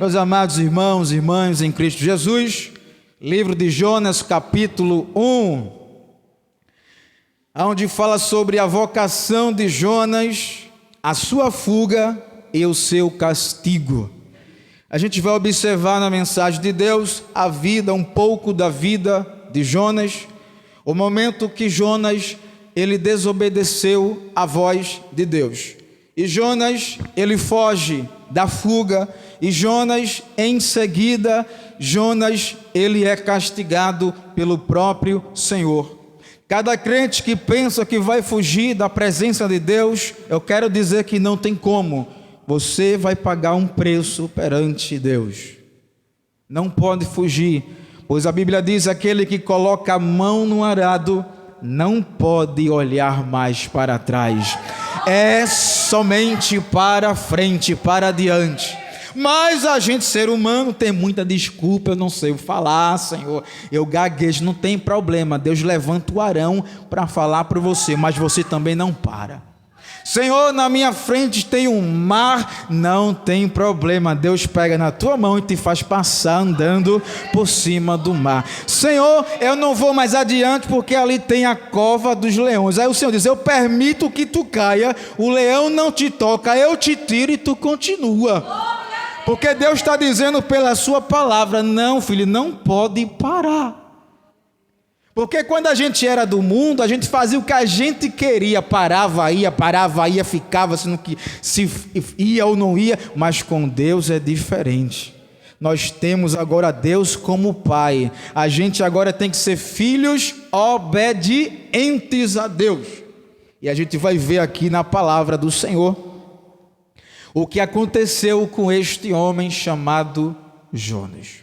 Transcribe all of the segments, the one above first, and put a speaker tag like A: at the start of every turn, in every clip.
A: Meus amados irmãos e irmãs em Cristo Jesus, livro de Jonas, capítulo 1, onde fala sobre a vocação de Jonas, a sua fuga e o seu castigo. A gente vai observar na mensagem de Deus a vida, um pouco da vida de Jonas, o momento que Jonas, ele desobedeceu à voz de Deus. E Jonas, ele foge da fuga, e Jonas, em seguida, Jonas, ele é castigado pelo próprio Senhor. Cada crente que pensa que vai fugir da presença de Deus, eu quero dizer que não tem como. Você vai pagar um preço perante Deus. Não pode fugir, pois a Bíblia diz: aquele que coloca a mão no arado não pode olhar mais para trás. É somente para frente, para adiante. Mas a gente, ser humano, tem muita desculpa. Eu não sei falar, Senhor, eu gaguejo. Não tem problema, Deus levanta o Arão para falar para você, mas você também não para. Senhor, na minha frente tem um mar. Não tem problema, Deus pega na tua mão e te faz passar andando por cima do mar. Senhor, eu não vou mais adiante porque ali tem a cova dos leões. Aí o Senhor diz: eu permito que tu caia, o leão não te toca, eu te tiro e tu continua. Porque Deus está dizendo pela sua palavra: não, filho, não pode parar. Porque quando a gente era do mundo, a gente fazia o que a gente queria, parava, ia, ficava, se ia ou não ia. Mas com Deus é diferente. Nós temos agora Deus como Pai. A gente agora tem que ser filhos obedientes a Deus. E a gente vai ver aqui na palavra do Senhor o que aconteceu com este homem chamado Jonas.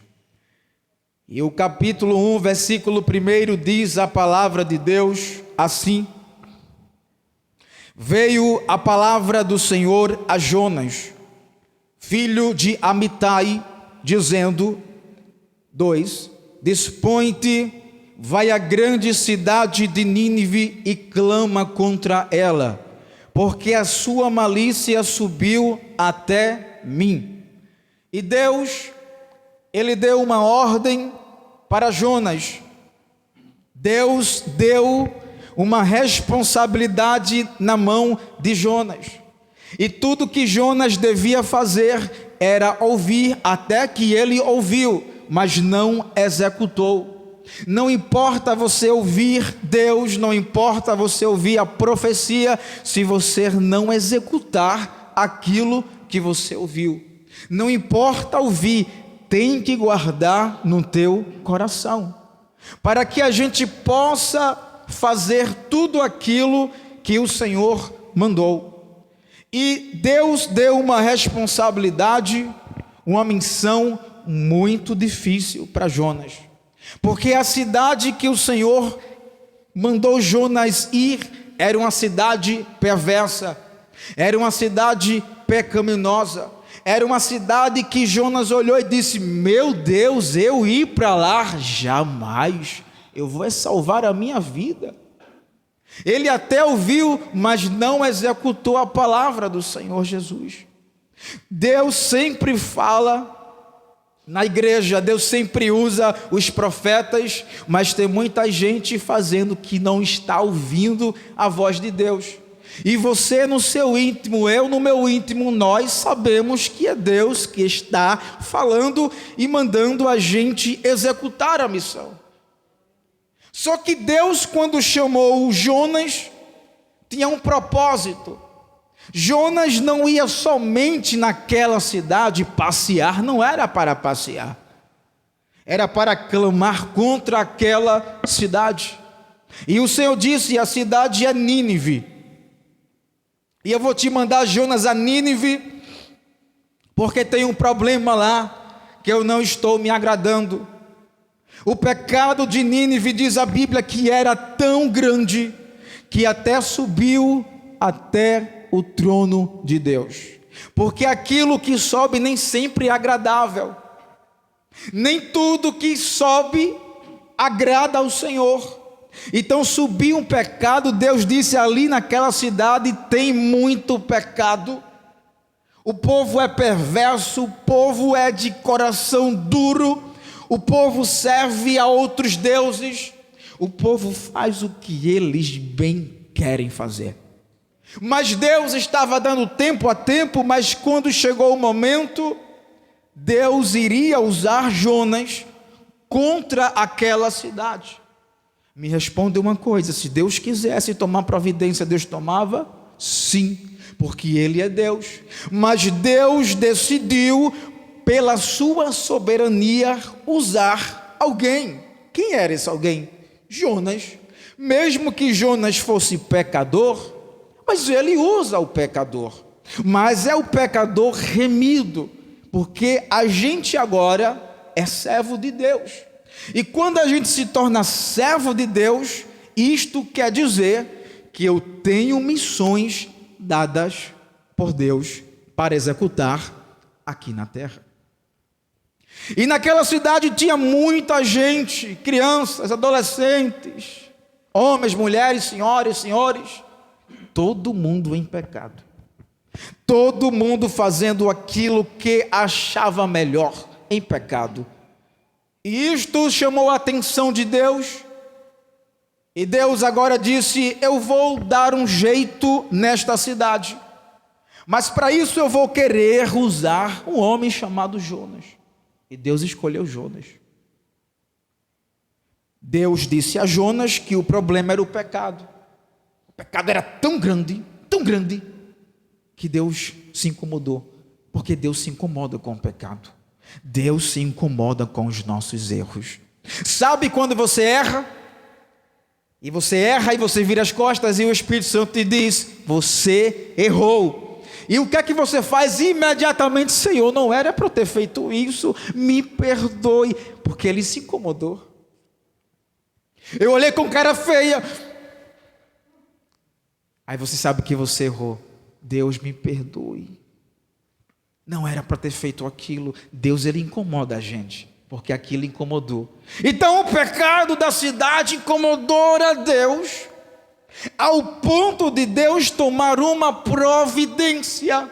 A: E o capítulo 1, versículo 1 diz a palavra de Deus assim: veio a palavra do Senhor a Jonas, filho de Amitai, dizendo: 2. Dispõe-te, vai à grande cidade de Nínive e clama contra ela, porque a sua malícia subiu até mim. E Deus, ele deu uma ordem para Jonas. Deus deu uma responsabilidade na mão de Jonas. E tudo que Jonas devia fazer era ouvir, até que ele ouviu, mas não executou. Não importa você ouvir Deus, não importa você ouvir a profecia, se você não executar aquilo que você ouviu. Não importa ouvir, tem que guardar no teu coração, para que a gente possa fazer tudo aquilo que o Senhor mandou. E Deus deu uma responsabilidade, uma missão muito difícil para Jonas, porque a cidade que o Senhor mandou Jonas ir era uma cidade perversa, era uma cidade pecaminosa, era uma cidade que Jonas olhou e disse: meu Deus, eu ir para lá? Jamais, eu vou salvar a minha vida. Ele até ouviu, mas não executou a palavra do Senhor Jesus. Deus sempre fala na igreja, Deus sempre usa os profetas, mas tem muita gente fazendo que não está ouvindo a voz de Deus. E você no seu íntimo, eu no meu íntimo, nós sabemos que é Deus que está falando e mandando a gente executar a missão. Só que Deus, quando chamou Jonas, tinha um propósito. Jonas não ia somente naquela cidade passear, não era para passear, era para clamar contra aquela cidade. E o Senhor disse: a cidade é Nínive. E eu vou te mandar, Jonas, a Nínive, porque tem um problema lá que eu não estou me agradando. O pecado de Nínive, diz a Bíblia, que era tão grande que até subiu até o trono de Deus. Porque aquilo que sobe nem sempre é agradável. Nem tudo que sobe agrada ao Senhor. Então subiu um pecado. Deus disse: ali naquela cidade tem muito pecado. o povo é perverso, o povo é de coração duro, o povo serve a outros deuses, o povo faz o que eles bem querem fazer. Mas Deus estava dando tempo a tempo, mas quando chegou o momento, Deus iria usar Jonas contra aquela cidade. Me responde uma coisa: se Deus quisesse tomar providência, Deus tomava? Sim, porque Ele é Deus. Mas Deus decidiu, pela sua soberania, usar alguém. Quem era esse alguém? Jonas. Mesmo que Jonas fosse pecador, mas ele usa o pecador. Mas é o pecador remido, porque a gente agora é servo de Deus. E quando a gente se torna servo de Deus, isto quer dizer que eu tenho missões dadas por Deus para executar aqui na terra. E naquela cidade tinha muita gente, crianças, adolescentes, homens, mulheres, senhoras, senhores, todo mundo em pecado, todo mundo fazendo aquilo que achava melhor em pecado. E isto chamou a atenção de Deus, e Deus agora disse: eu vou dar um jeito nesta cidade, mas para isso eu vou querer usar um homem chamado Jonas. E Deus escolheu Jonas. Deus disse a Jonas que o problema era o pecado. O pecado era tão grande, que Deus se incomodou, porque Deus se incomoda com o pecado. Deus se incomoda com os nossos erros. Sabe quando você erra? E você vira as costas e o Espírito Santo te diz: você errou. E o que é que você faz imediatamente? Senhor, não era para eu ter feito isso, me perdoe, porque Ele se incomodou. Eu olhei com cara feia. Aí você sabe que você errou. Deus, me perdoe. Não era para ter feito aquilo. Deus, Ele incomoda a gente, porque aquilo incomodou. Então o pecado da cidade incomodou a Deus, ao ponto de Deus tomar uma providência.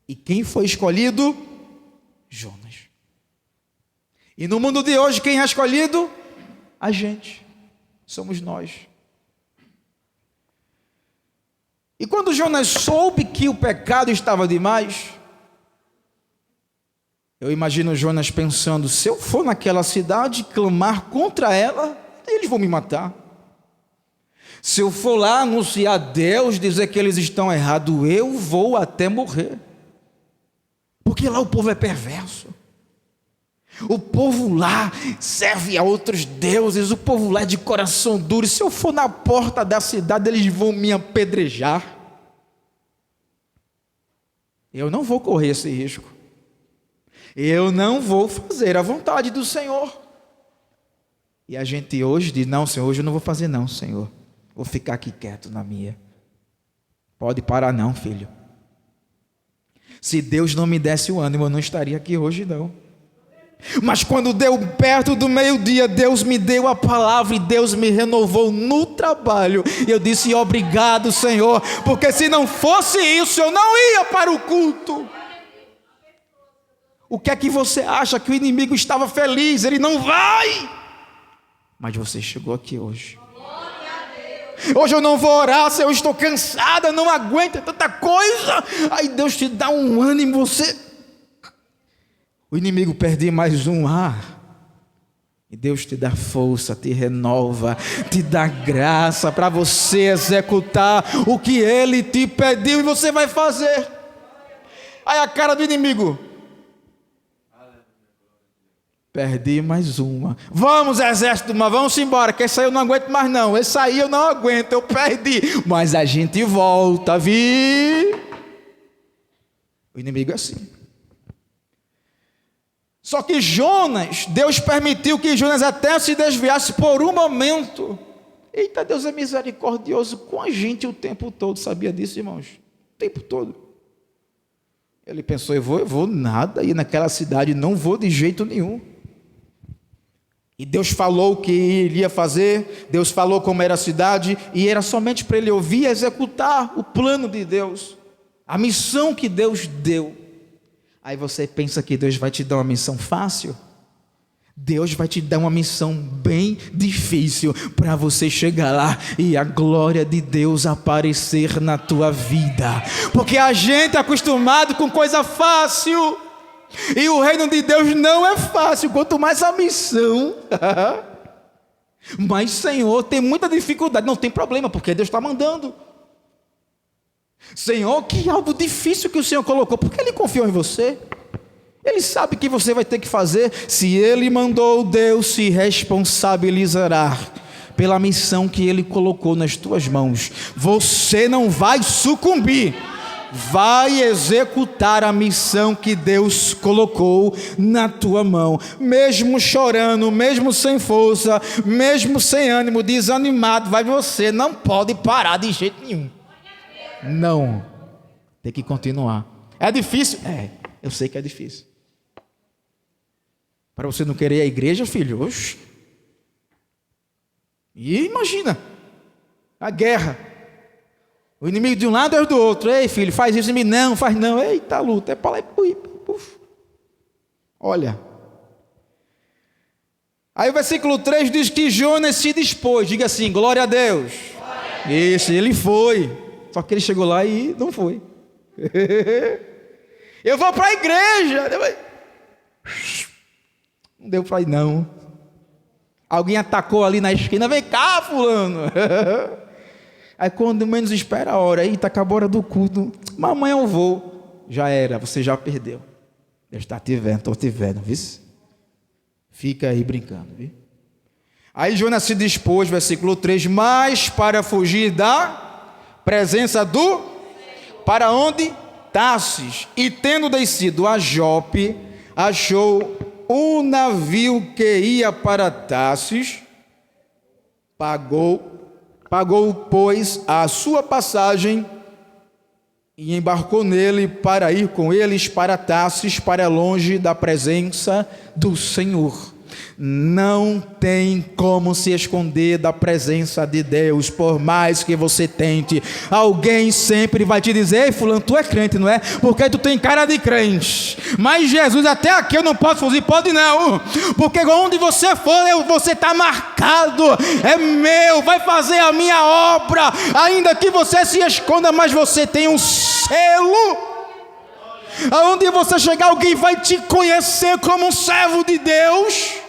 A: E quem foi escolhido? Jonas. E no mundo de hoje, quem é escolhido? A gente. Somos nós. E quando Jonas soube que o pecado estava demais, eu imagino Jonas pensando: se eu for naquela cidade clamar contra ela, eles vão me matar. Se eu for lá anunciar a Deus, dizer que eles estão errados, eu vou até morrer. Porque lá o povo é perverso. O povo lá serve a outros deuses. O povo lá é de coração duro. Se eu for na porta da cidade, eles vão me apedrejar. Eu não vou correr esse risco. Eu não vou fazer a vontade do Senhor. E a gente hoje diz: não, Senhor, hoje eu não vou fazer não, Senhor. Vou ficar aqui quieto na minha. Pode parar não, filho. Se Deus não me desse o ânimo, eu não estaria aqui hoje não. Mas quando deu perto do meio-dia, Deus me deu a palavra e Deus me renovou no trabalho. E eu disse: obrigado, Senhor, porque se não fosse isso, eu não ia para o culto. O que é que você acha? Que o inimigo estava feliz? Ele não vai. Mas você chegou aqui hoje. Hoje eu não vou orar, se eu estou cansada, não aguento tanta coisa. Aí Deus te dá um ânimo, o inimigo perde mais um ar. E Deus te dá força, te renova, te dá graça para você executar o que Ele te pediu e você vai fazer. Aí a cara do inimigo: perdi mais uma. Vamos, exército, mas vamos embora, que esse aí eu não aguento mais não. Esse aí eu não aguento, eu perdi. Mas a gente volta, vi? O inimigo é assim. Só que Jonas, Deus permitiu que Jonas até se desviasse por um momento. Eita, Deus é misericordioso com a gente o tempo todo. Sabia disso, irmãos? O tempo todo. Ele pensou: eu vou nada, e naquela cidade não vou de jeito nenhum. E Deus falou o que iria fazer, Deus falou como era a cidade, e era somente para ele ouvir e executar o plano de Deus. A missão que Deus deu. Aí você pensa que Deus vai te dar uma missão fácil? Deus vai te dar uma missão bem difícil para você chegar lá e a glória de Deus aparecer na tua vida. Porque a gente é acostumado com coisa fácil. E o reino de Deus não é fácil. Quanto mais a missão. Mas Senhor, tem muita dificuldade. Não tem problema, porque Deus está mandando. Senhor, que algo difícil que o Senhor colocou. Porque Ele confiou em você. Ele sabe que você vai ter que fazer. Se Ele mandou, Deus se responsabilizará pela missão que Ele colocou nas tuas mãos. Você não vai sucumbir. Vai executar a missão que Deus colocou na tua mão. Mesmo chorando, mesmo sem força, mesmo sem ânimo, desanimado, você não pode parar de jeito nenhum. Não. Tem que continuar. É difícil? Eu sei que é difícil. Para você não querer a igreja, filho, oxe. E imagina, a guerra. O inimigo de um lado é o do outro. Ei, filho, faz isso em mim. Não, faz não. Eita, luta. É para lá e puf. Olha. Aí o versículo 3 diz que Jonas se dispôs. Diga assim, glória a Deus. Isso, ele foi. Só que ele chegou lá e não foi. Eu vou para a igreja. Não deu para ir não. Alguém atacou ali na esquina. Vem cá, fulano. Aí quando menos espera a hora. Eita, acabou a hora do culto. Mas amanhã eu vou. Já era, você já perdeu. Deus está te vendo, estou te vendo, viu? Fica aí brincando, viu? Aí Jonas se dispôs, versículo 3. Mas para fugir da presença do... Para onde? Tarsis. E tendo descido a Jope, achou um navio que ia para Tarsis. Pagou, pois, a sua passagem e embarcou nele para ir com eles para Tarsis, para longe da presença do Senhor. Não tem como se esconder da presença de Deus, por mais que você tente. Alguém sempre vai te dizer: ei, fulano, tu é crente, não é? Porque tu tem cara de crente. Mas Jesus, até aqui eu não posso fugir. Pode não, porque onde você for, você está marcado. É meu, vai fazer a minha obra. Ainda que você se esconda, mas você tem um selo. Aonde você chegar, alguém vai te conhecer como um servo de Deus.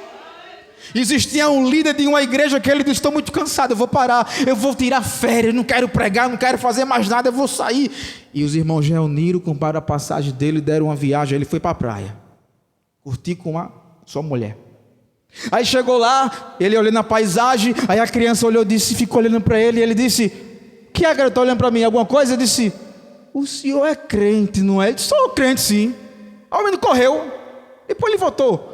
A: Existia um líder de uma igreja que ele disse: estou muito cansado, eu vou parar, eu vou tirar férias, não quero pregar, não quero fazer mais nada, eu vou sair. E os irmãos reuniram, compraram a passagem dele, deram uma viagem, ele foi para a praia, curtir com a sua mulher. Aí chegou lá, ele olhando a paisagem, aí a criança olhou, disse, ficou olhando para ele, e ele disse: que é, garoto, está olhando para mim, alguma coisa? Eu disse: o senhor é crente, não é? Eu disse: sou crente, sim. Aí o menino correu, depois ele voltou: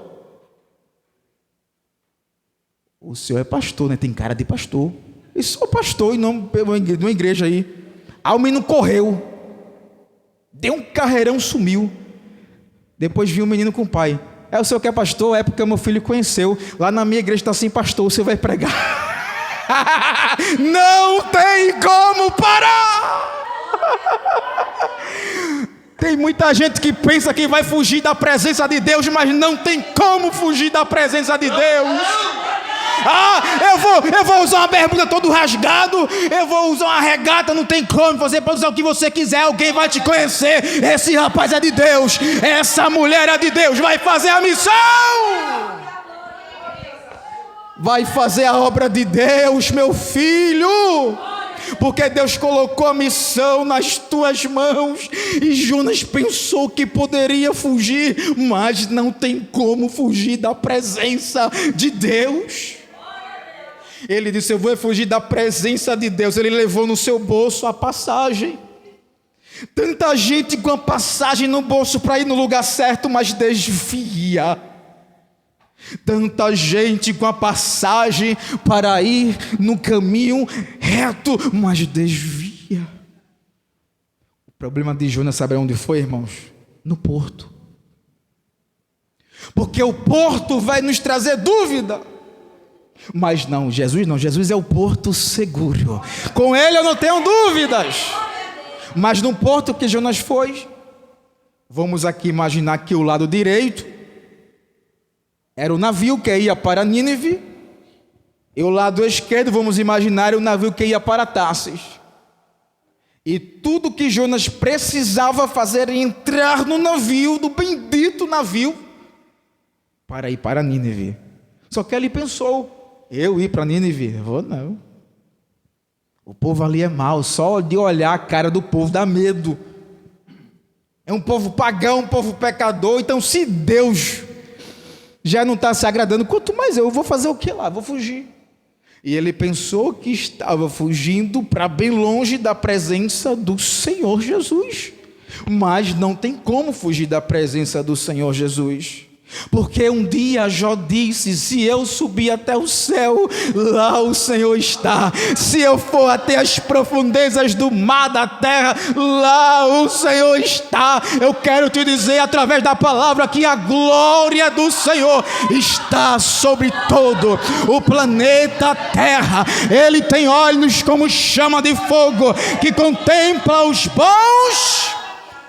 A: o senhor é pastor, né? Tem cara de pastor. Eu sou pastor e não de uma igreja aí. Aí o menino correu, deu um carreirão, sumiu. Depois viu o menino com o pai: o senhor que é pastor? É, porque o meu filho conheceu. Lá na minha igreja está sem pastor, você vai pregar. Não tem como parar. Tem muita gente que pensa que vai fugir da presença de Deus, mas não tem como fugir da presença de Deus. Eu vou usar uma bermuda todo rasgado, eu vou usar uma regata, não tem como. Você pode usar o que você quiser, alguém vai te conhecer. Esse rapaz é de Deus, essa mulher é de Deus, vai fazer a missão, vai fazer a obra de Deus, meu filho. Porque Deus colocou a missão nas tuas mãos. E Jonas pensou que poderia fugir, mas não tem como fugir da presença de Deus. Ele disse: eu vou fugir da presença de Deus. Ele levou no seu bolso a passagem. Tanta gente com a passagem no bolso para ir no lugar certo, mas desvia. Tanta gente com a passagem para ir no caminho reto, mas desvia. O problema de Jonas, sabe onde foi, irmãos? No porto. Porque o porto vai nos trazer dúvida. Mas não, Jesus é o porto seguro. Com Ele eu não tenho dúvidas. Mas no porto que Jonas foi, vamos aqui imaginar que o lado direito era o navio que ia para Nínive, e o lado esquerdo, vamos imaginar, o navio que ia para Tarsis. E tudo que Jonas precisava fazer era entrar no navio, do bendito navio, para ir para Nínive. Só que ele pensou: eu ir para Nínive? Vou não. O povo ali é mau, só de olhar a cara do povo dá medo. É um povo pagão, um povo pecador. Então, se Deus já não está se agradando, quanto mais eu vou fazer o que lá? Vou fugir. E ele pensou que estava fugindo para bem longe da presença do Senhor Jesus. Mas não tem como fugir da presença do Senhor Jesus. Porque um dia Jó disse: se eu subir até o céu, lá o Senhor está. Se eu for até as profundezas do mar, da terra, lá o Senhor está. Eu quero te dizer através da palavra que a glória do Senhor está sobre todo o planeta Terra. Ele tem olhos como chama de fogo, que contempla os bons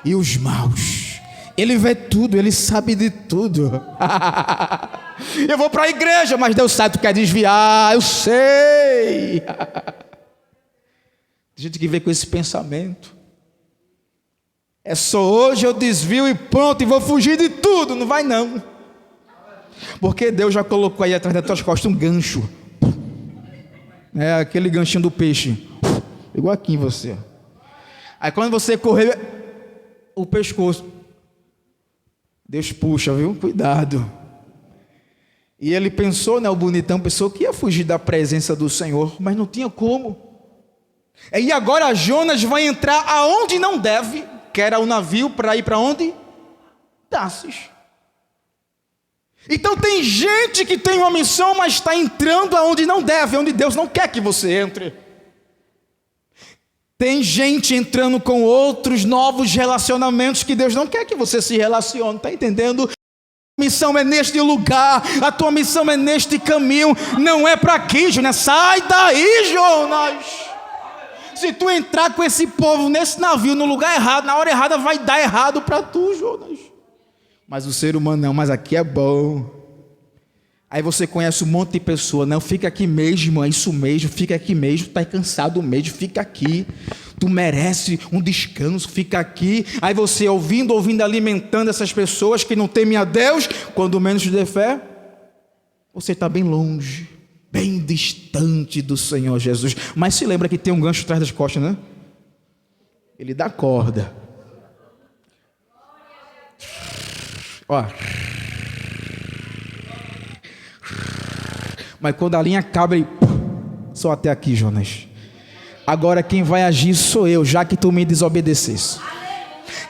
A: e os maus. Ele vê tudo, ele sabe de tudo. Eu vou para a igreja, mas Deus sabe que tu quer desviar, eu sei. Tem gente que vem com esse pensamento: é só hoje eu desvio e pronto, e vou fugir de tudo. Não vai não. Porque Deus já colocou aí atrás das tuas costas um gancho. É aquele ganchinho do peixe. Igual aqui em você. Aí quando você correr, o pescoço, Deus puxa, viu? Cuidado. E ele pensou, né? O bonitão pensou que ia fugir da presença do Senhor, mas não tinha como. E agora Jonas vai entrar aonde não deve, que era o navio para ir para onde? Tarsis. Então tem gente que tem uma missão, mas está entrando aonde não deve, onde Deus não quer que você entre. Tem gente entrando com outros novos relacionamentos que Deus não quer que você se relacione, está entendendo? A missão é neste lugar, a tua missão é neste caminho, não é para aqui, Jonas. Sai daí, Jonas. Se tu entrar com esse povo nesse navio no lugar errado, na hora errada, vai dar errado para tu, Jonas. Mas o ser humano não, mas aqui é bom. Aí você conhece um monte de pessoa: não, fica aqui mesmo, é isso mesmo, fica aqui mesmo, está cansado mesmo, fica aqui, tu merece um descanso, fica aqui. Aí você ouvindo, alimentando essas pessoas que não temem a Deus, quando menos te der fé, você está bem longe, bem distante do Senhor Jesus. Mas se lembra que tem um gancho atrás das costas, né? Ele dá corda. Ó. Mas quando a linha acaba, ele... só até aqui, Jonas. Agora quem vai agir sou eu, já que tu me desobedecesse.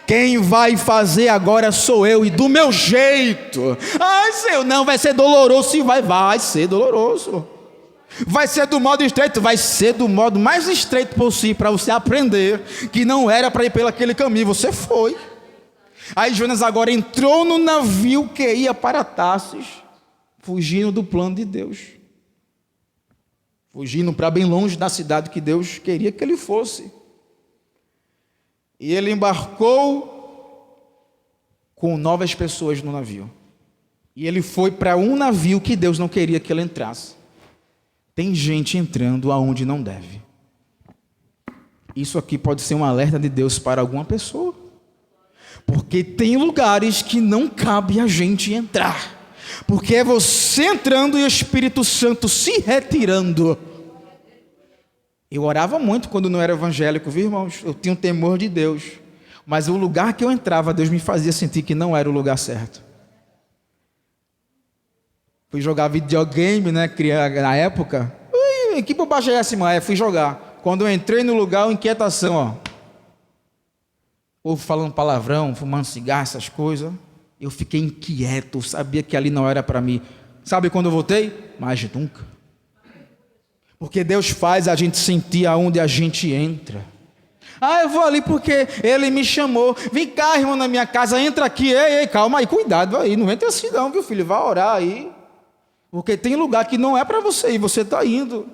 A: Quem vai fazer agora sou eu, e do meu jeito. Ai, Senhor, não vai ser doloroso. Sim, vai ser doloroso. Vai ser do modo estreito, vai ser do modo mais estreito possível, para você aprender que não era para ir pelo aquele caminho, você foi. Aí Jonas agora entrou no navio que ia para Tarsis, fugindo do plano de Deus, fugindo para bem longe da cidade que Deus queria que ele fosse. E ele embarcou com novas pessoas no navio. E ele foi para um navio que Deus não queria que ele entrasse. Tem gente entrando aonde não deve. Isso aqui pode ser um alerta de Deus para alguma pessoa. Porque tem lugares que não cabe a gente entrar. Porque é você entrando e o Espírito Santo se retirando. Eu orava muito quando não era evangélico, viu, irmãos? Eu tinha um temor de Deus. Mas o lugar que eu entrava, Deus me fazia sentir que não era o lugar certo. Fui jogar videogame, né, na época. Ui, que bobagem é essa, irmã? Fui jogar. Quando eu entrei no lugar, inquietação, ó. O povo falando palavrão, fumando cigarro, essas coisas. Eu fiquei inquieto, sabia que ali não era para mim. Sabe quando eu voltei? Mais nunca. Porque Deus faz a gente sentir aonde a gente entra. Ah, eu vou ali porque Ele me chamou. Vem cá, irmão, na minha casa, entra aqui. Ei, calma aí, cuidado aí. Não entra assim não, viu, filho? Vai orar aí. Porque tem lugar que não é para você ir, você está indo.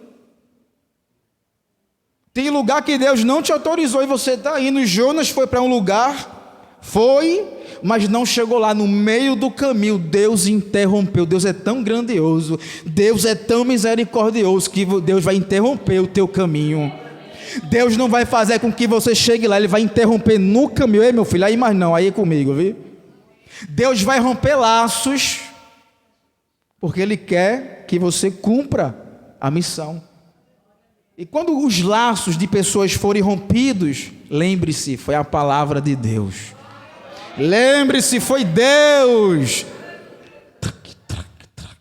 A: Tem lugar que Deus não te autorizou e você está indo. Jonas foi para um lugar, mas não chegou lá. No meio do caminho, Deus interrompeu. Deus é tão grandioso, Deus é tão misericordioso, que Deus vai interromper o teu caminho. Deus não vai fazer com que você chegue lá, Ele vai interromper no caminho. Ei, meu filho, aí mais não, aí é comigo, viu? Deus vai romper laços, porque Ele quer que você cumpra a missão. E quando os laços de pessoas forem rompidos, lembre-se, foi a palavra de Deus. Lembre-se, foi Deus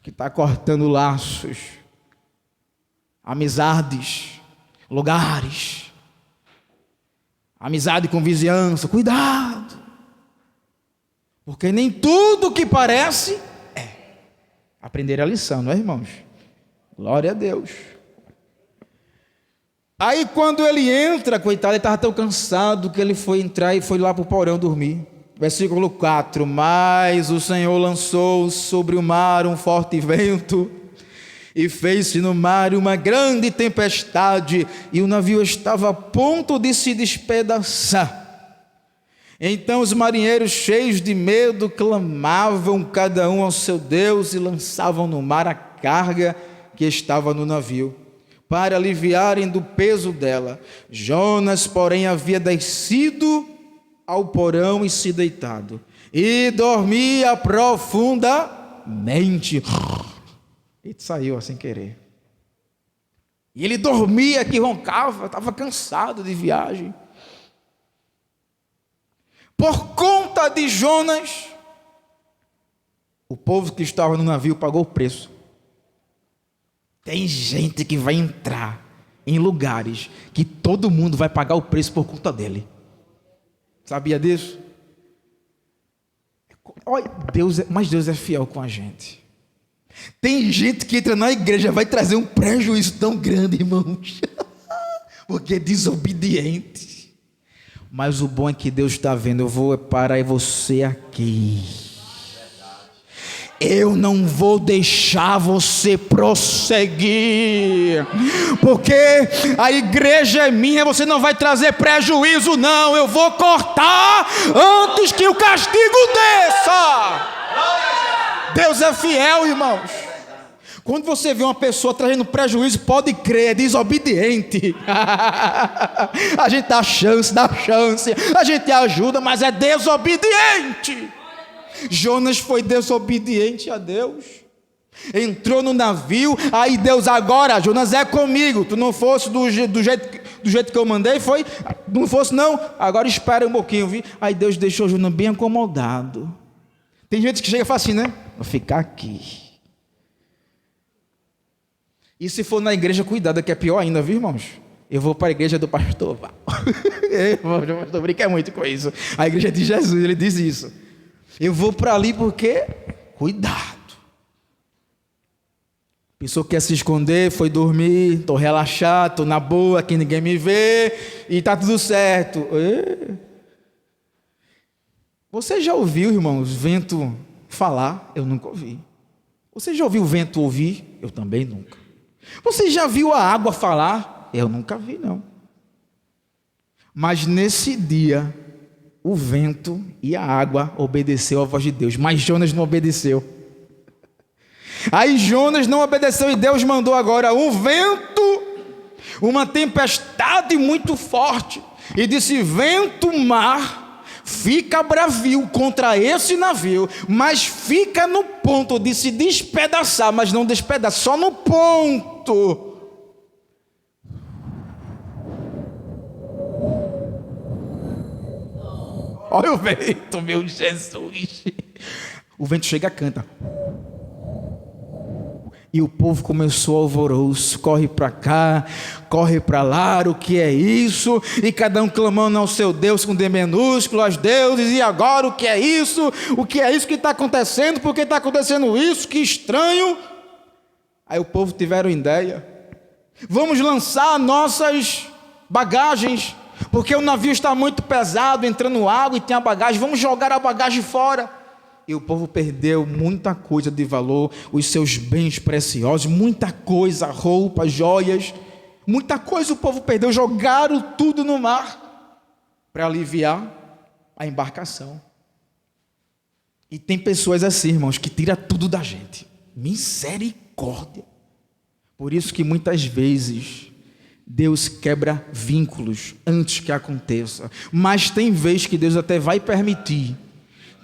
A: que está cortando laços, amizades, lugares, amizade com vizinhança. Cuidado, porque nem tudo que parece é. Aprender a lição, não é, irmãos? Glória a Deus. Aí quando ele entra, coitado, ele estava tão cansado que ele foi entrar e foi lá para o porão dormir. Versículo 4: Mas o Senhor lançou sobre o mar um forte vento, e fez-se no mar uma grande tempestade, e o navio estava a ponto de se despedaçar. Então os marinheiros, cheios de medo, clamavam cada um ao seu Deus e lançavam no mar a carga que estava no navio, para aliviarem do peso dela. Jonas, porém, havia descido ao porão e se deitado, e dormia profundamente. E saiu sem querer. E ele dormia, que roncava, estava cansado de viagem. Por conta de Jonas, o povo que estava no navio pagou o preço. Tem gente que vai entrar em lugares que todo mundo vai pagar o preço por conta dele. Sabia disso? Olha, mas Deus é fiel com a gente. Tem gente que entra na igreja, vai trazer um prejuízo tão grande, irmãos, porque é desobediente. Mas o bom é que Deus está vendo. Eu vou parar você aqui. Eu não vou deixar você prosseguir, porque a igreja é minha. Você não vai trazer prejuízo, não. Eu vou cortar antes que o castigo desça. Deus é fiel, irmãos. Quando você vê uma pessoa trazendo prejuízo, pode crer, é desobediente. A gente dá chance, a gente ajuda, mas é desobediente. Jonas foi desobediente a Deus. Entrou no navio, aí Deus: agora, Jonas, é comigo. Tu não fosse do jeito que eu mandei, foi? Não fosse não, agora espera um pouquinho, viu? Aí Deus deixou Jonas bem acomodado. Tem gente que chega e fala assim, né? Vou ficar aqui. E se for na igreja, cuidado, que é pior ainda, viu, irmãos? Eu vou para a igreja do pastor Val. O pastor brinca muito com isso. A igreja de Jesus, ele diz isso. Eu vou para ali porque, cuidado. Pessoa que quer se esconder, foi dormir, estou relaxado, estou na boa, aqui ninguém me vê, e está tudo certo. Você já ouviu, irmãos, vento falar? Eu nunca ouvi. Você já ouviu o vento ouvir? Eu também nunca. Você já viu a água falar? Eu nunca vi, não. Mas nesse dia, o vento e a água obedeceu à voz de Deus, mas Jonas não obedeceu. Aí Jonas não obedeceu e Deus mandou agora um vento, uma tempestade muito forte, e disse: vento, mar, fica bravio contra esse navio, mas fica no ponto de se despedaçar, mas não despedaça, só no ponto. Olha o vento, meu Jesus. O vento chega e canta. E o povo começou alvoroço, corre para cá, corre para lá, o que é isso? E cada um clamando ao seu Deus com D minúsculo, aos deuses, e agora o que é isso? O que é isso que está acontecendo? Por que está acontecendo isso? Que estranho. Aí o povo tiveram ideia: vamos lançar nossas bagagens, porque o navio está muito pesado, entrando água e tem a bagagem, vamos jogar a bagagem fora. E o povo perdeu muita coisa de valor, os seus bens preciosos, muita coisa, roupas, joias. Muita coisa o povo perdeu, jogaram tudo no mar para aliviar a embarcação. E tem pessoas assim, irmãos, que tiram tudo da gente. Misericórdia. Por isso que muitas vezes Deus quebra vínculos antes que aconteça. Mas tem vez que Deus até vai permitir.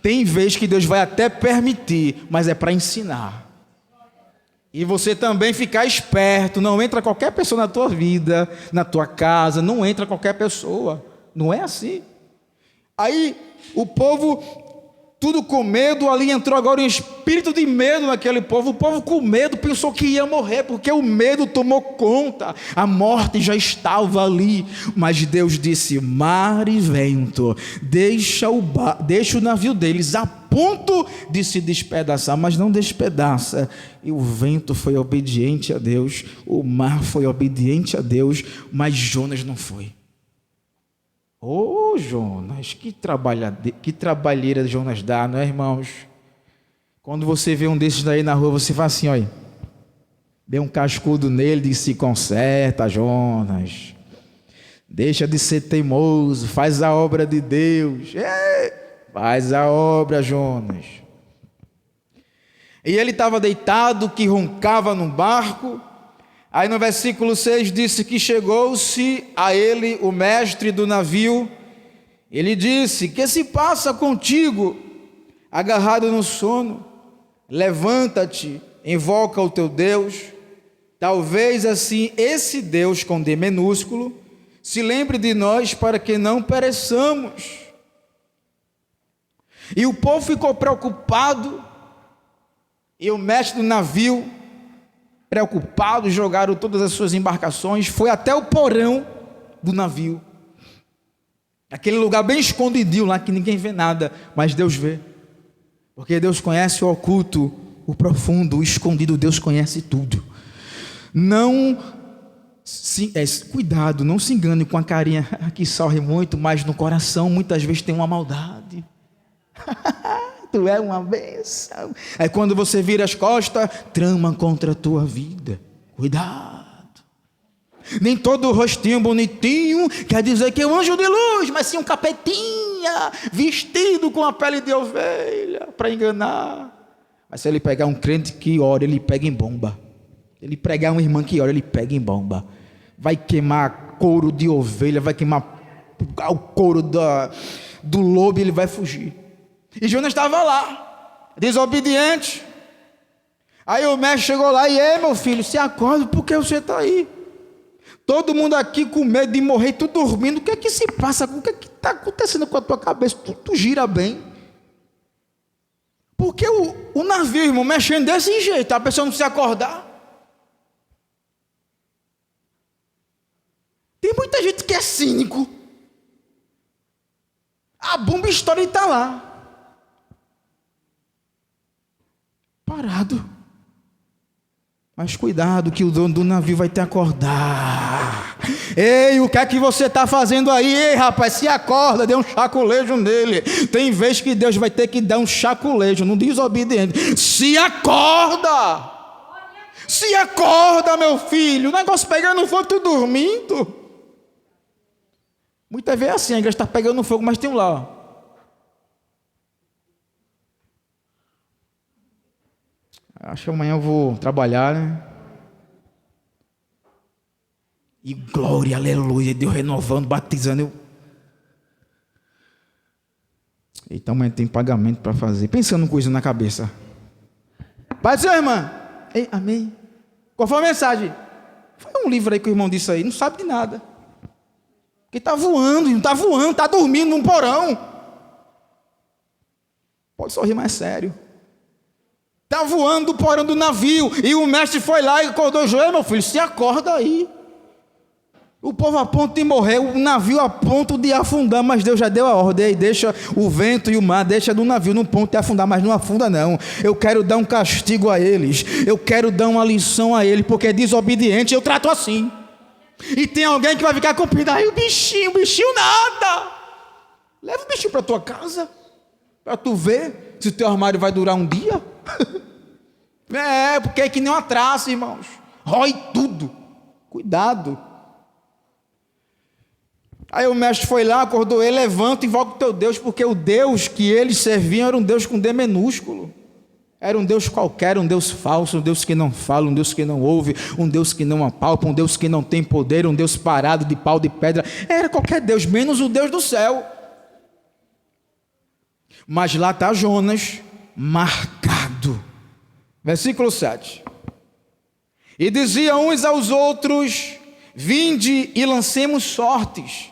A: Tem vez que Deus vai até permitir, mas é para ensinar. E você também ficar esperto. Não entra qualquer pessoa na tua vida, na tua casa. Não entra qualquer pessoa. Não é assim. Aí o povo, tudo com medo, ali entrou agora um espírito de medo naquele povo. O povo com medo pensou que ia morrer, porque o medo tomou conta. A morte já estava ali. Mas Deus disse: mar e vento, deixa o navio deles a ponto de se despedaçar, mas não despedaça. E o vento foi obediente a Deus, o mar foi obediente a Deus, mas Jonas não foi. Ô Jonas, que trabalheira Jonas dá, não é, irmãos? Quando você vê um desses daí na rua, você fala assim, olha, dê um cascudo nele e se conserta, Jonas. Deixa de ser teimoso, faz a obra de Deus. Faz a obra, Jonas. E ele estava deitado, que roncava no barco. Aí no versículo 6 disse que chegou-se a ele o mestre do navio. Ele disse: que se passa contigo, agarrado no sono? Levanta-te, invoca o teu Deus. Talvez assim esse Deus com D minúsculo se lembre de nós para que não pereçamos. E o povo ficou preocupado, e o mestre do navio, preocupado, jogaram todas as suas embarcações, foi até o porão do navio, aquele lugar bem escondidinho lá, que ninguém vê nada, mas Deus vê, porque Deus conhece o oculto, o profundo, o escondido. Deus conhece tudo. Cuidado, não se engane com a carinha que sorri muito, mas no coração muitas vezes tem uma maldade. Tu é uma bênção. Aí quando você vira as costas, trama contra a tua vida. Cuidado. Nem todo rostinho bonitinho quer dizer que é um anjo de luz, mas sim um capetinha vestido com a pele de ovelha para enganar. Mas se ele pegar um crente que ora, ele pega em bomba. Ele pregar uma irmã que ora, ele pega em bomba. Vai queimar couro de ovelha, vai queimar o couro do lobo, e ele vai fugir. E Jonas estava lá, desobediente. Aí o mestre chegou lá e: meu filho, se acorda, porque você está aí? Todo mundo aqui com medo de morrer, tu dormindo. O que é que se passa? O que é que está acontecendo com a tua cabeça? Tu gira bem. Porque o navio, irmão, mexendo desse jeito, a pessoa não se acordar. Tem muita gente que é cínico. A bomba estoura e está lá, parado. Mas cuidado, que o dono do navio vai te acordar. Ei, o que é que você está fazendo aí? Ei, rapaz, se acorda, dê um chaculejo nele. Tem vez que Deus vai ter que dar um chaculejo, não desobediente. Se acorda! Se acorda, meu filho. O negócio pegando fogo, tu dormindo. Muitas vezes é assim, a igreja está pegando fogo, mas tem um lá, ó. Acho que amanhã eu vou trabalhar, né? E glória, aleluia, Deus renovando, batizando. Então amanhã tem pagamento para fazer. Pensando coisa na cabeça. Pai do seu irmão. Ei, amém. Qual foi a mensagem? Foi um livro aí que o irmão disse aí. Não sabe de nada. Porque está voando, não está voando, está dormindo num porão. Pode sorrir mais sério. Está voando do porão do navio. E o mestre foi lá e acordou Joel: meu filho, se acorda aí. O povo a ponto de morrer, o navio a ponto de afundar, mas Deus já deu a ordem: aí deixa o vento e o mar, deixa do navio no ponto de afundar, mas não afunda não. Eu quero dar um castigo a eles, eu quero dar uma lição a eles, porque é desobediente, eu trato assim. E tem alguém que vai ficar com pena: aí o bichinho nada. Leva o bichinho para tua casa, para tu ver se o teu armário vai durar um dia. Porque é que nem uma traça, irmãos, rói tudo. Cuidado. Aí o mestre foi lá, acordou ele, levanta e invoca o teu Deus, porque o Deus que eles serviam era um Deus com D minúsculo. Era um Deus qualquer, um Deus falso, um Deus que não fala, um Deus que não ouve, um Deus que não apalpa, um Deus que não tem poder, um Deus parado de pau de pedra. Era qualquer Deus, menos o Deus do céu. Mas lá está Jonas, marcado. Versículo 7. E diziam uns aos outros: vinde e lancemos sortes,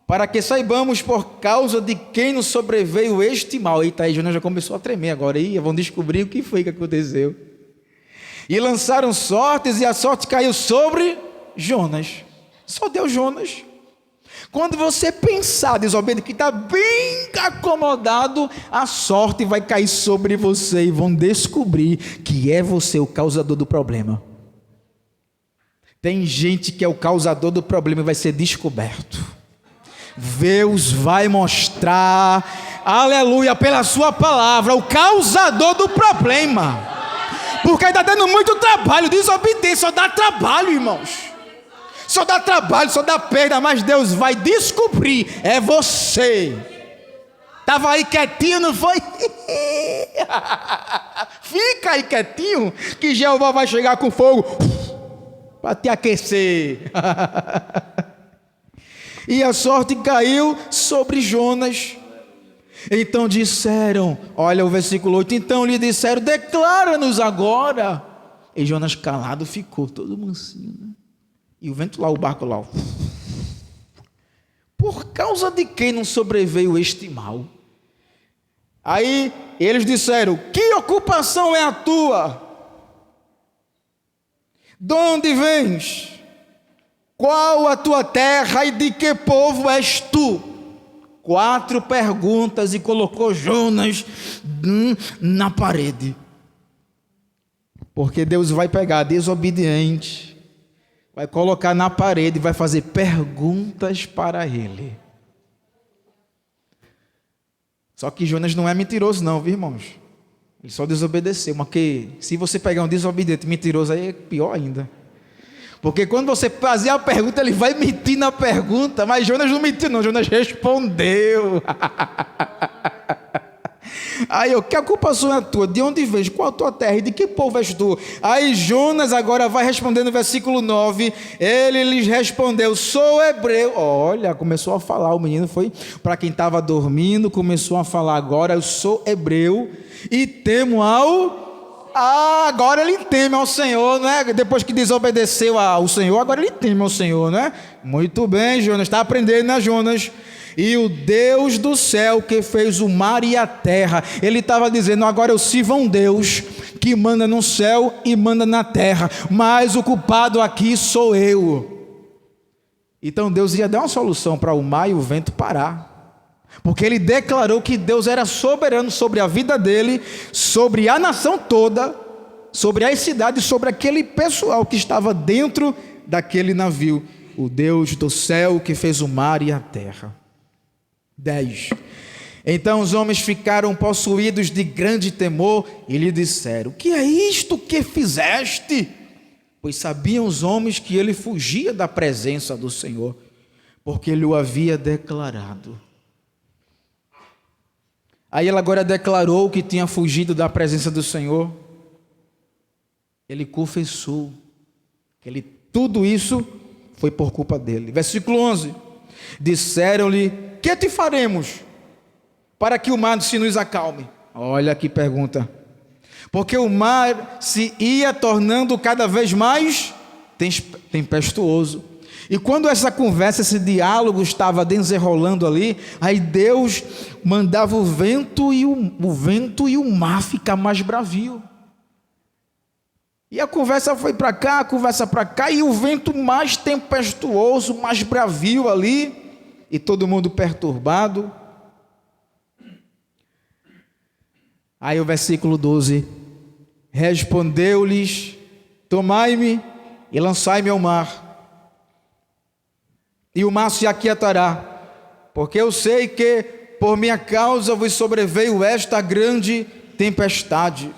A: para que saibamos por causa de quem nos sobreveio este mal. Eita, aí Jonas já começou a tremer agora. Aí vão descobrir o que foi que aconteceu. E lançaram sortes, e a sorte caiu sobre Jonas. Só deu Jonas. Quando você pensar, desobediente, que está bem acomodado, a sorte vai cair sobre você e vão descobrir que é você o causador do problema. Tem gente que é o causador do problema e vai ser descoberto. Deus vai mostrar, aleluia, pela sua palavra, o causador do problema. Porque está dando muito trabalho, desobediência só dá trabalho, irmãos. Só dá trabalho, só dá perda, mas Deus vai descobrir, é você. Estava aí quietinho, não foi? Fica aí quietinho, que Jeová vai chegar com fogo para te aquecer. E a sorte caiu sobre Jonas. Então disseram, olha o versículo 8, então lhe disseram: declara-nos agora. E Jonas calado ficou, todo mansinho, né? E o vento lá, o barco lá. Por causa de quem não sobreveio este mal? Aí eles disseram: que ocupação é a tua? De onde vens? Qual a tua terra e de que povo és tu? 4 perguntas e colocou Jonas na parede. Porque Deus vai pegar desobediente, vai colocar na parede e vai fazer perguntas para ele. Só que Jonas não é mentiroso não, viu, irmãos? Ele só desobedeceu, mas que se você pegar um desobediente mentiroso, aí é pior ainda. Porque quando você fazer a pergunta, ele vai mentir na pergunta. Mas Jonas não mentiu não, Jonas respondeu. Aí, que a culpa sua é tua? De onde vens? Qual a tua terra? E de que povo és tu? Aí Jonas agora vai responder no versículo 9. Ele lhes respondeu: sou hebreu. Olha, começou a falar, o menino foi para quem estava dormindo, começou a falar agora: eu sou hebreu e temo ao... agora ele teme ao Senhor, não é? Depois que desobedeceu ao Senhor, agora ele teme ao Senhor, não é? Muito bem, Jonas, está aprendendo, né, Jonas? E o Deus do céu que fez o mar e a terra. Ele estava dizendo: agora eu sirvo a um Deus que manda no céu e manda na terra, mas o culpado aqui sou eu. Então Deus ia dar uma solução para o mar e o vento parar, porque ele declarou que Deus era soberano sobre a vida dele, sobre a nação toda, sobre as cidades, sobre aquele pessoal que estava dentro daquele navio. O Deus do céu que fez o mar e a terra. 10. Então os homens ficaram possuídos de grande temor e lhe disseram: que é isto que fizeste? Pois sabiam os homens que ele fugia da presença do Senhor, porque ele o havia declarado. Aí ele agora declarou que tinha fugido da presença do Senhor. Ele confessou que tudo isso foi por culpa dele. Versículo 11. Disseram-lhe: que te faremos para que o mar se nos acalme? Olha que pergunta. Porque o mar se ia tornando cada vez mais tempestuoso. E quando essa conversa, esse diálogo estava desenrolando ali, aí Deus mandava o vento e o mar ficar mais bravio. E a conversa foi para cá, a conversa para cá, e o vento mais tempestuoso, mais bravio ali, e todo mundo perturbado. Aí o versículo 12: respondeu-lhes: tomai-me e lançai-me ao mar, e o mar se aquietará, porque eu sei que por minha causa vos sobreveio esta grande tempestade.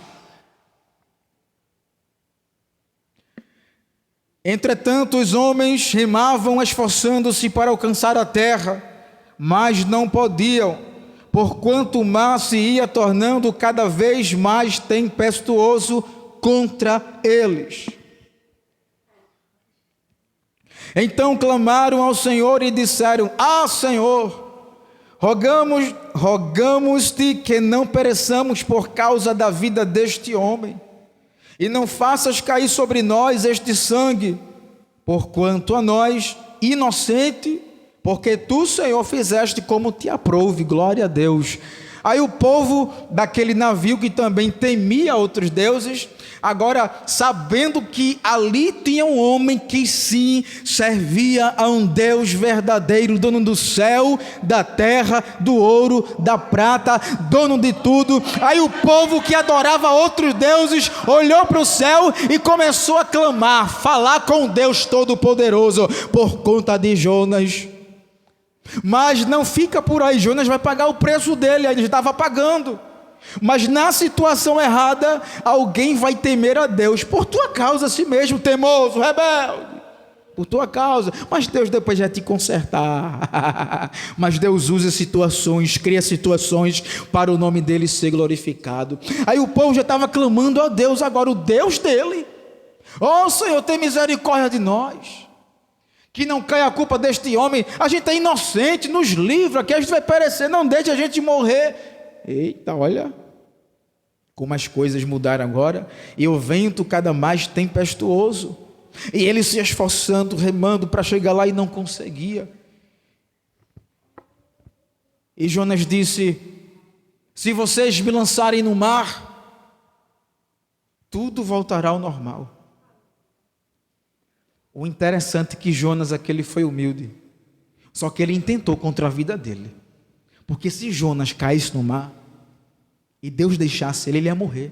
A: Entretanto, os homens remavam esforçando-se para alcançar a terra, mas não podiam, porquanto o mar se ia tornando cada vez mais tempestuoso contra eles. Então clamaram ao Senhor e disseram: Ah, Senhor, rogamos-te que não pereçamos por causa da vida deste homem, e não faças cair sobre nós este sangue, porquanto a nós, inocente, porque tu, Senhor, fizeste como te aprouve. Glória a Deus. Aí o povo daquele navio, que também temia outros deuses, agora sabendo que ali tinha um homem que sim servia a um Deus verdadeiro, dono do céu, da terra, do ouro, da prata, dono de tudo. Aí o povo que adorava outros deuses olhou para o céu e começou a clamar, falar com Deus Todo-Poderoso por conta de Jonas. Mas não fica por aí, Jonas vai pagar o preço dele, ele estava pagando. Mas na situação errada, alguém vai temer a Deus, por tua causa, assim mesmo, teimoso, rebelde, por tua causa. Mas Deus depois vai te consertar. Mas Deus usa situações, cria situações para o nome dele ser glorificado. Aí o povo já estava clamando a Deus, agora o Deus dele: ó Senhor, tem misericórdia de nós, que não caia a culpa deste homem, a gente é inocente, nos livra, que a gente vai perecer, não deixe a gente morrer. Eita, olha como as coisas mudaram agora, e o vento cada mais tempestuoso, e ele se esforçando, remando para chegar lá e não conseguia. E Jonas disse: se vocês me lançarem no mar, tudo voltará ao normal. O interessante é que Jonas, aquele foi humilde, só que ele intentou contra a vida dele, porque se Jonas caísse no mar e Deus deixasse ele, ele ia morrer.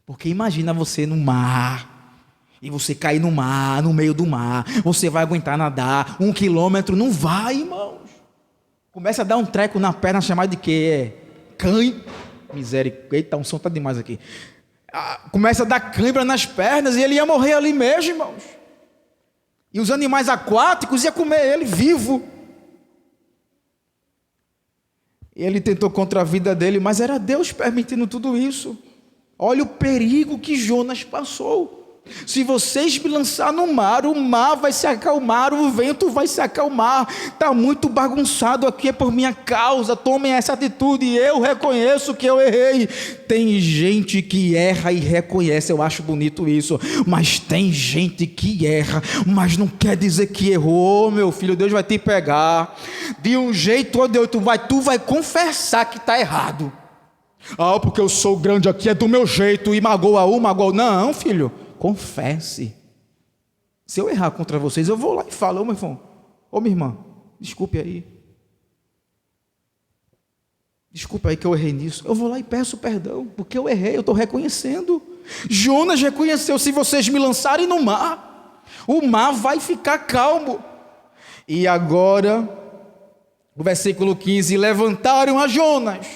A: Porque imagina você no mar, e você cair no mar, no meio do mar, você vai aguentar nadar 1 quilômetro? Não vai, irmãos. Começa a dar um treco na perna, chamado de quê? Cãibra. Misericórdia, eita, um som está demais aqui. Começa a dar cãibra nas pernas, e ele ia morrer ali mesmo, irmãos. E os animais aquáticos iam comer ele vivo. Ele tentou contra a vida dele, mas era Deus permitindo tudo isso. Olha o perigo que Jonas passou. Se vocês me lançar no mar, o mar vai se acalmar, o vento vai se acalmar. Está muito bagunçado aqui, é por minha causa. Tomem essa atitude, eu reconheço que eu errei. Tem gente que erra e reconhece, eu acho bonito isso. Mas tem gente que erra, mas não quer dizer que errou. Meu filho, Deus vai te pegar de um jeito ou de outro, tu vai confessar que está errado. Ah, porque eu sou grande aqui, é do meu jeito, e magoa um, magoa. Não, filho, confesse. Se eu errar contra vocês, eu vou lá e falo: ô meu irmão, ô minha irmã, desculpe aí. Desculpa aí que eu errei nisso. Eu vou lá e peço perdão, porque eu errei, eu estou reconhecendo. Jonas reconheceu: se vocês me lançarem no mar, o mar vai ficar calmo. E agora, o versículo 15: levantaram a Jonas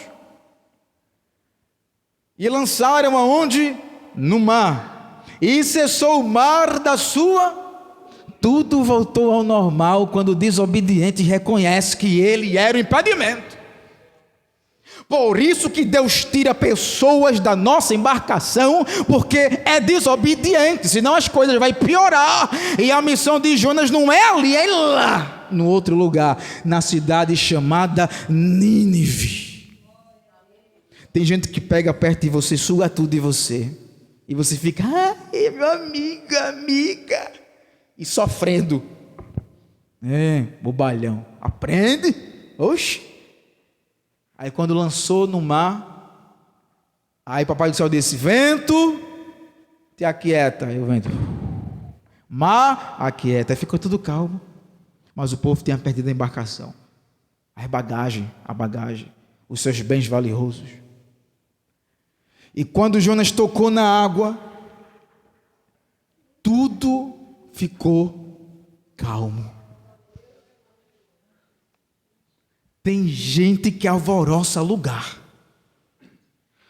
A: e lançaram aonde? No mar. E cessou o mar da sua... Tudo voltou ao normal quando o desobediente reconhece que ele era o impedimento. Por isso que Deus tira pessoas da nossa embarcação, porque é desobediente, senão as coisas vão piorar. E a missão de Jonas não é ali, é lá, no outro lugar, na cidade chamada Nínive. Tem gente que pega perto de você, suga tudo de você, e você fica: ai, meu amiga, e sofrendo. Bobalhão. Aprende. Oxe. Aí quando lançou no mar, aí papai do céu disse: vento, te aquieta. Aí o vento: mar, aquieta. Aí ficou tudo calmo. Mas o povo tinha perdido a embarcação, a bagagem, os seus bens valiosos. E quando Jonas tocou na água, tudo ficou calmo. Tem gente que alvoroça lugar.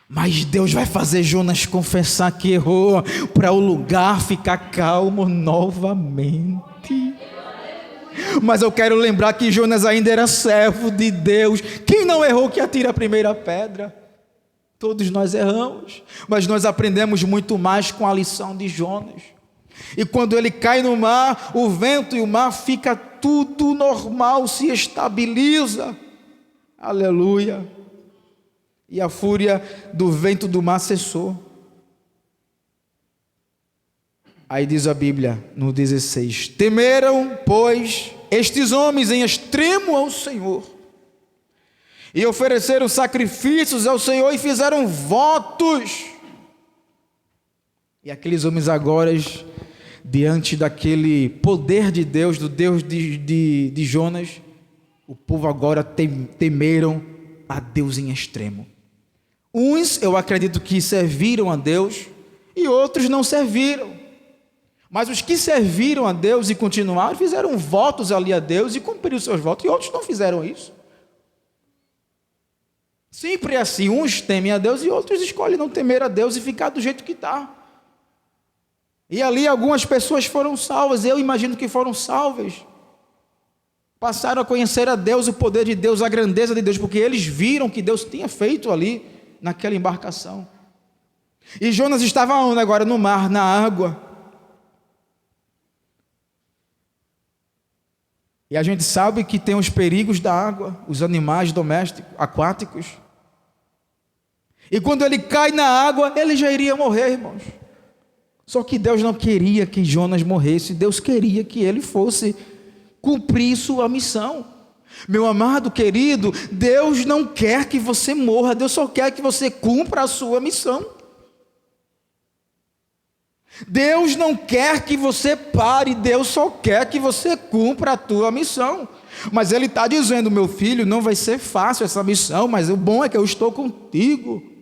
A: Mas Deus vai fazer Jonas confessar que errou, para o lugar ficar calmo novamente. Mas eu quero lembrar que Jonas ainda era servo de Deus. Quem não errou que atire a primeira pedra? Todos nós erramos, mas nós aprendemos muito mais com a lição de Jonas. E quando ele cai no mar, o vento e o mar fica tudo normal, se estabiliza. Aleluia. E a fúria do vento do mar cessou. Aí diz a Bíblia no 16: temeram, pois, estes homens em extremo ao Senhor, e ofereceram sacrifícios ao Senhor e fizeram votos. E aqueles homens agora, diante daquele poder de Deus, do Deus de Jonas, o povo agora temeram a Deus em extremo. Uns, eu acredito que serviram a Deus, e outros não serviram. Mas os que serviram a Deus e continuaram, fizeram votos ali a Deus e cumpriram seus votos, e outros não fizeram isso. Sempre é assim, uns temem a Deus e outros escolhem não temer a Deus e ficar do jeito que está. E ali algumas pessoas foram salvas, eu imagino que foram salvas. Passaram a conhecer a Deus, o poder de Deus, a grandeza de Deus, porque eles viram que Deus tinha feito ali, naquela embarcação. E Jonas estava onde agora? No mar, na água. E a gente sabe que tem os perigos da água, os animais domésticos, aquáticos. E quando ele cai na água, ele já iria morrer, irmãos. Só que Deus não queria que Jonas morresse, Deus queria que ele fosse cumprir sua missão. Meu amado querido, Deus não quer que você morra, Deus só quer que você cumpra a sua missão. Deus não quer que você pare, Deus só quer que você cumpra a tua missão. Mas Ele está dizendo: meu filho, não vai ser fácil essa missão, mas o bom é que eu estou contigo.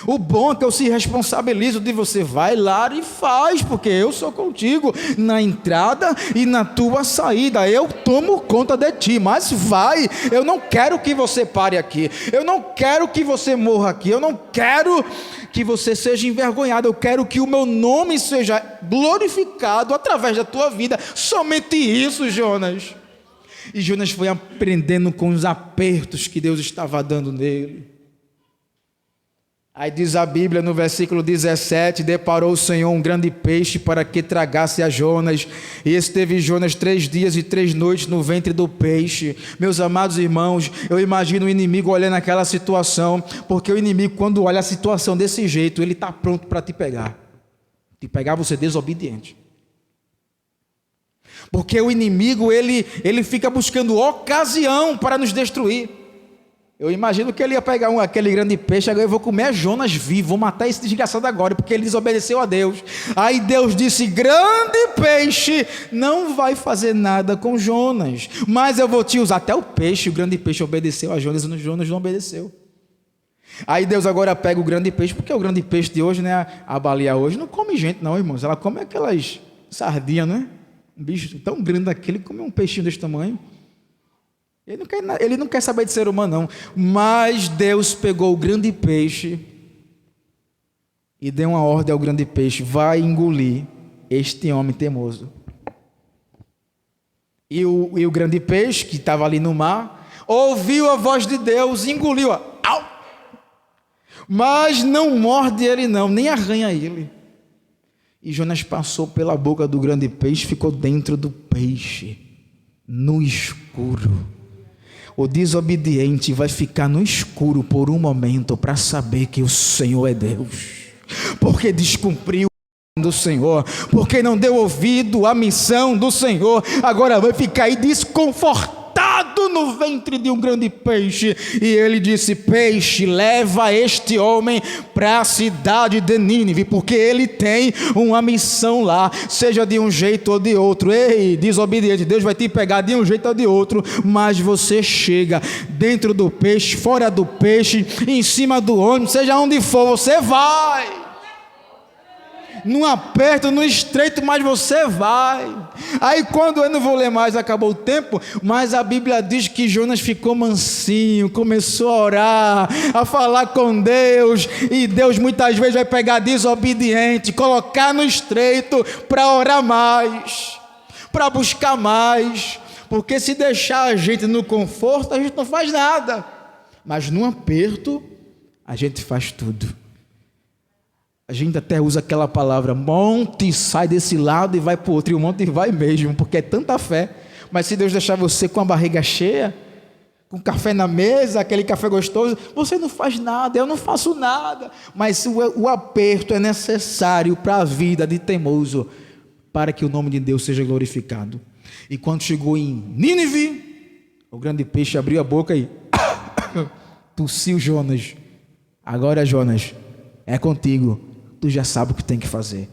A: O bom é que eu se responsabilizo de você, vai lá e faz, porque eu sou contigo na entrada e na tua saída, eu tomo conta de ti, mas vai, eu não quero que você pare aqui, eu não quero que você morra aqui, eu não quero que você seja envergonhado, eu quero que o meu nome seja glorificado através da tua vida, somente isso, Jonas. E Jonas foi aprendendo com os apertos que Deus estava dando nele. Aí diz a Bíblia no versículo 17: deparou o Senhor um grande peixe para que tragasse a Jonas, e esteve Jonas 3 dias e 3 noites no ventre do peixe. Meus amados irmãos, eu imagino o inimigo olhando aquela situação, porque o inimigo, quando olha a situação desse jeito, ele está pronto para te pegar você desobediente. Porque o inimigo, ele fica buscando ocasião para nos destruir. Eu imagino que ele ia pegar aquele grande peixe, agora eu vou comer Jonas vivo, vou matar esse desgraçado agora, porque ele desobedeceu a Deus. Aí Deus disse: grande peixe não vai fazer nada com Jonas, mas eu vou te usar. Até o peixe, o grande peixe obedeceu a Jonas, e Jonas não obedeceu. Aí Deus agora pega o grande peixe, porque o grande peixe de hoje, né, a baleia hoje, não come gente não, irmãos, ela come aquelas sardinhas, né? Um bicho tão grande daquele, come um peixinho desse tamanho. Ele não quer saber de ser humano não, mas Deus pegou o grande peixe e deu uma ordem ao grande peixe: vai engolir este homem teimoso. E o grande peixe que estava ali no mar ouviu a voz de Deus, engoliu, au! Mas não morde ele não, nem arranha ele. E Jonas passou pela boca do grande peixe, ficou dentro do peixe, no escuro. O desobediente vai ficar no escuro por um momento para saber que o Senhor é Deus, porque descumpriu do Senhor, porque não deu ouvido à missão do Senhor, agora vai ficar aí desconfortado no ventre de um grande peixe. E ele disse: peixe, leva este homem para a cidade de Nínive, porque ele tem uma missão lá, seja de um jeito ou de outro. Ei, desobediente, Deus vai te pegar de um jeito ou de outro, mas você chega dentro do peixe, fora do peixe, em cima do ônibus, seja onde for, você vai. no aperto, no estreito, mas você vai. Aí quando eu não vou ler mais, acabou o tempo, mas a Bíblia diz que Jonas ficou mansinho, começou a orar, a falar com Deus, e Deus muitas vezes vai pegar desobediente, colocar no estreito para orar mais, para buscar mais, porque se deixar a gente no conforto, a gente não faz nada, mas no aperto, a gente faz tudo. A gente até usa aquela palavra, monte, sai desse lado e vai para o outro, e o monte vai mesmo, porque é tanta fé. Mas se Deus deixar você com a barriga cheia, com café na mesa, aquele café gostoso, você não faz nada, eu não faço nada. Mas o aperto é necessário para a vida de teimoso, para que o nome de Deus seja glorificado. E quando chegou em Nínive, o grande peixe abriu a boca e tossiu Jonas. Agora, Jonas, é contigo, tu já sabe o que tem que fazer.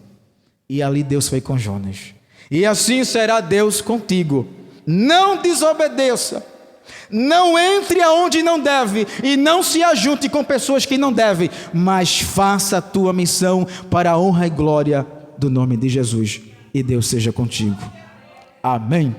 A: E ali Deus foi com Jonas. E assim será Deus contigo. Não desobedeça, não entre aonde não deve, e não se ajunte com pessoas que não devem, mas faça a tua missão para a honra e glória do nome de Jesus, e Deus seja contigo. Amém.